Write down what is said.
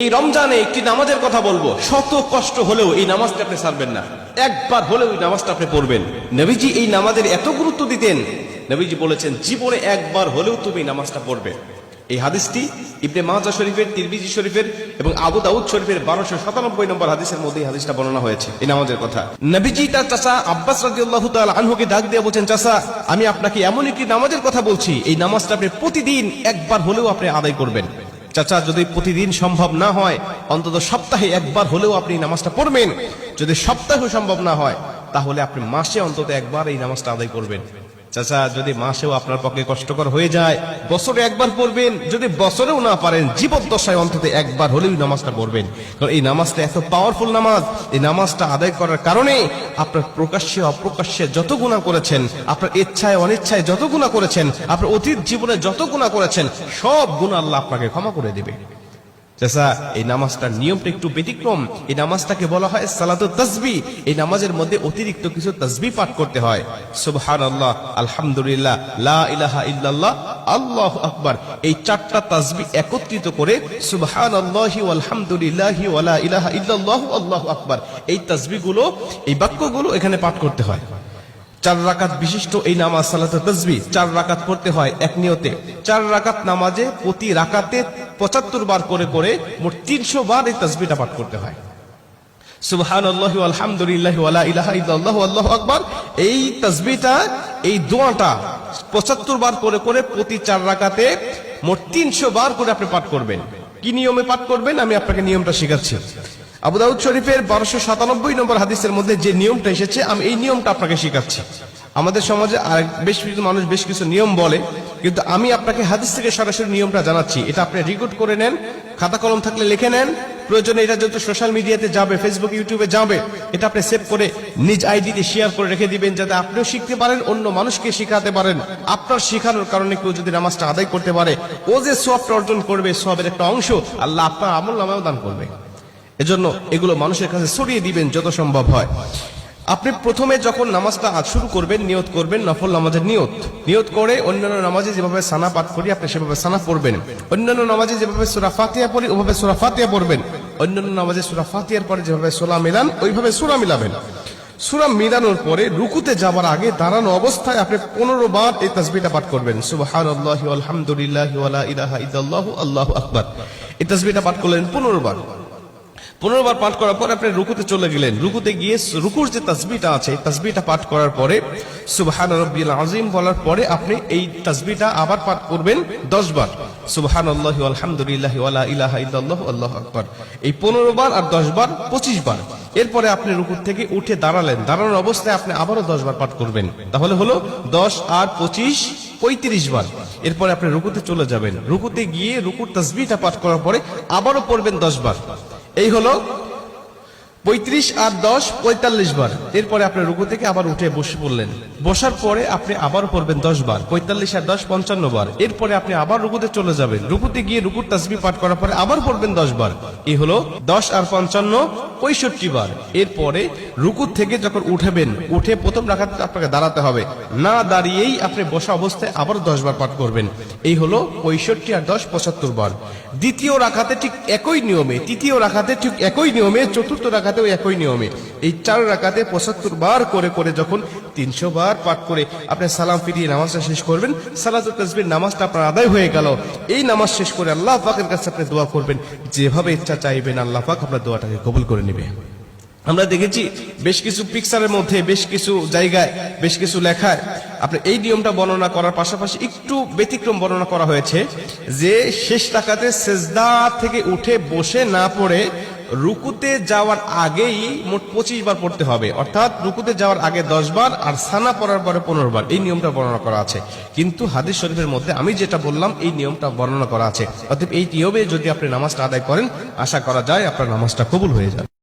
এই রমজানে একটি নামাজের কথা বলবো, শত কষ্ট হলেও এই নামাজটা আপনি ছাড়বেন না, একবার হলেও এই নামাজটা আপনি পড়বেন। নবীজি এই নামাজের এত গুরুত্ব দিতেন, নবীজি বলেছেন জীবনে একবার হলেও তুমি নামাজটা পড়বে। এই হাদিসটি ইবনে মাজাহ শরীফের, তিরমিজি শরীফের এবং আবু দাউদ শরীফের 1297 নম্বর হাদিসের মধ্যে এই হাদিসটা বর্ণনা হয়েছে এই নামাজের কথা। নবীজি তার চাচা আব্বাস রাদিয়াল্লাহু তাআলা আনহুকে ডাক দিয়ে বলেন, চাচা আমি আপনাকে এমন একটি নামাজের কথা বলছি, এই নামাজটা আপনি প্রতিদিন একবার হলেও আপনি আদায় করবেন। চাচা যদি প্রতিদিন সম্ভব না হয়, অন্তত সপ্তাহে একবার হলেও আপনি নামাজটা পড়বেন। যদি সপ্তাহে সম্ভব না হয়, তাহলে আপনি মাসে অন্তত একবার এই নামাজটা আদায় করবেন। চাচা যদি মাসেও আপনার পক্ষে কষ্টকর হয়ে যায়, বছরে একবার পড়বেন। যদি বছরেও না পারেন, জীবদ্দশায় অন্তত একবার হলেও নামাজটা পড়বেন। কারণ এই নামাজটা এত পাওয়ারফুল নামাজ। এই নামাজটা আদায় করার কারণে আপনার প্রকাশ্যে অপ্রকাশ্যে যত গুনাহ করেছেন, আপনার ইচ্ছায় অনিচ্ছায় যত গুনাহ করেছেন, আপনার অতীত জীবনে যত গুনাহ করেছেন, সব গুনাহ আল্লাহ আপনাকে ক্ষমা করে দিবে। চাচা এই নামাজটার নিয়মটা একটু ব্যতিক্রম। এই নামাজটাকে বলা হয় সালাতুত তাসবিহ। এই নামাজের মধ্যে অতিরিক্ত কিছু তাসবিহ পাঠ করতে হয়। সুবহানাল্লাহ, আলহামদুলিল্লাহ, লা ইলাহা ইল্লাল্লাহ, আল্লাহু আকবার। এই চারটা তাসবিহ একত্রিত করে সুবহানাল্লাহি ওয়াল হামদুলিল্লাহি ওয়া লা ইলাহা ইল্লাল্লাহু আল্লাহু আকবার, এই তাসবিহগুলো, এই বাক্যগুলো এখানে পাঠ করতে হয়। 4 রাকাত বিশিষ্ট এই নামাজ সালাতুত তাসবিহ 4 রাকাত পড়তে হয় এক নিয়তে। 4 রাকাত নামাজে প্রতি রাকাতে 75 বার করে করে মোট 300 বার এই তাসবিহটা পাঠ করতে হয়। সুবহানাল্লাহি ওয়াল হামদুলিল্লাহি ওয়া লা ইলাহা ইল্লাল্লাহু আল্লাহু আকবার, এই তাসবিহটা, এই দোয়াটা 75 বার করে করে প্রতি 4 রাকাতে মোট 300 বার করে আপনি পাঠ করবেন। কি নিয়মে পাঠ করবেন আমি আপনাকে নিয়মটা শেখাচ্ছি। আবু দাউদ শরীফের 1297 নম্বর হাদিসের মধ্যে যে নিয়মটা এসেছে, আমি এই নিয়মটা আপনাকে শেখাচ্ছি। আমাদের সমাজে আর বেশ কিছু মানুষ বেশ কিছু নিয়ম বলে, কিন্তু আমি আপনাকে হাদিস থেকে সরাসরি নিয়মটা জানাচ্ছি। এটা আপনি রেকর্ড করে নেন, খাতা কলম থাকলে লিখে নেন। প্রয়োজনে এটা যত সোশ্যাল মিডিয়াতে যাবে, ফেসবুক ইউটিউবে যাবে, এটা আপনি সেভ করে নিজ আইডিতে শেয়ার করে রেখে দিবেন, যাতে আপনিও শিখতে পারেন, অন্য মানুষকে শিখাতে পারেন। আপনার শেখানোর কারণে কেউ যদি নামাজটা আদায় করতে পারে, ও যে সওয়াবটা অর্জন করবে, সওয়াবের একটা অংশ আল্লাহ আপনার আমলনামায়ও দান করবে। এজন্য এগুলো মানুষের কাছে ছড়িয়ে দিবেন যত সম্ভব হয়। আপনি প্রথমে যখন নামাজটা শুরু করবেন, নিয়ত করবেন, নফল নামাজের নিয়ত করে অন্যান্য নামাজে যেভাবে সানা পাঠ করি আপনি সেভাবে সানা পড়বেন। অন্যান্য নামাজে যেভাবে সূরা ফাতিহা পড়ি ওভাবে সূরা ফাতিহা পড়বেন। অন্যান্য নামাজে সূরা ফাতিহার পরে যেভাবে সূরা মিলান ওইভাবে সূরা মিলাবেন। সূরা মিলানোর পরে রুকুতে যাবার আগে দাঁড়ানো অবস্থায় আপনি 15 বার এই তাসবিহটা পাঠ করবেন। সুবহানাল্লাহি ওয়াল হামদুলিল্লাহি ওয়া লা ইলাহা ইল্লাল্লাহু আল্লাহু আকবার, এই তাসবিহটা পাঠ করলেন 15 বার। 15 বার পাঠ করার পর আপনি রুকুতে চলে গেলেন। রুকুতে গিয়ে রুকুর যে তাসবিহটা আছে, তাসবিহটা পাঠ করার পরে সুবহান রাব্বিল আযীম বলার পরে আপনি এই তাসবিহটা আবার পাঠ করবেন 10 বার। সুবহানাল্লাহি ওয়াল হামদুলিল্লাহি ওয়া লা ইলাহা ইল্লাল্লাহু আল্লাহু আকবার, এই 15 বার আর 10 বার 25 বার। এরপরে আপনি রুকু থেকে উঠে দাঁড়ালেন, দাঁড়ানোর অবস্থায় আপনি আবারও 10 বার পাঠ করবেন। তাহলে হলো 10 আর 25 35 বার। এরপরে আপনি রুকুতে চলে যাবেন। রুকুতে গিয়ে রুকুর তাসবিহটা পাঠ করার পরে আবারও পড়বেন 10 বার। এই হলো 35 আর 10 45 বার। এরপরে আপনি রুকু থেকে আবার উঠে বসে পড়লেন। বসার পরে আপনি আবার পড়বেন 10 বার। 45 আর 10 55 বার। এরপরে আপনি আবার রুকুতে চলে যাবেন। রুকুতে গিয়ে রুকুর তাসবিহ পাঠ করার পরে আবার পড়বেন 10 বার। এই হলো 10 আর 55 65 বার। এরপরে রুকু থেকে যখন উঠবেন, উঠে প্রথম রাকাতে আপনাকে দাঁড়াতে হবে। না দাঁড়িয়েই আপনি বসা অবস্থায় আবার 10 বার পাঠ করবেন। এই হলো 65 আর 10 75 বার। দ্বিতীয় রাকাতে ঠিক একই নিয়মে, তৃতীয় রাকাতে ঠিক একই নিয়মে, চতুর্থ রাকাতেও একই নিয়মে, এই 4 রাকাতে 75 বার করে করে যখন 300 বার পাঠ করে আপনি সালাম ফিরিয়ে নামাজটা শেষ করবেন, সালাতুত তাসবিহ নামাজটা আপনার আদায় হয়ে গেল। এই নামাজ শেষ করে আল্লাহ পাকের কাছে আপনি দোয়া করবেন, যেভাবে ইচ্ছা চাইবেন আল্লাহ পাক আপনার দোয়াটাকে কবুল করে নেবে। আমরা দেখেছি বেশ কিছু পিকচারের মধ্যে, বেশ কিছু জায়গায়, বেশ কিছু লেখায় আপনি এই নিয়মটা বর্ণনা করার পাশাপাশি একটু ব্যতিক্রম বর্ণনা করা হয়েছে, যে শেষ রাকাতে সেজদা থেকে উঠে বসে না পড়ে রুকুতে যাওয়ার আগেই মোট 25 বার পড়তে হবে। অর্থাৎ রুকুতে যাওয়ার আগে 10 বার আর সানা পড়ার পরে 15 বার। এই নিয়মটা বর্ণনা করা আছে, কিন্তু হাদিস শরীফের মধ্যে আমি যেটা বললাম এই নিয়মটা বর্ণনা করা আছে। অতএব এই নিয়মে যদি আপনি নামাজটা আদায় করেন, আশা করা যায় আপনার নামাজটা কবুল হয়ে যাবে।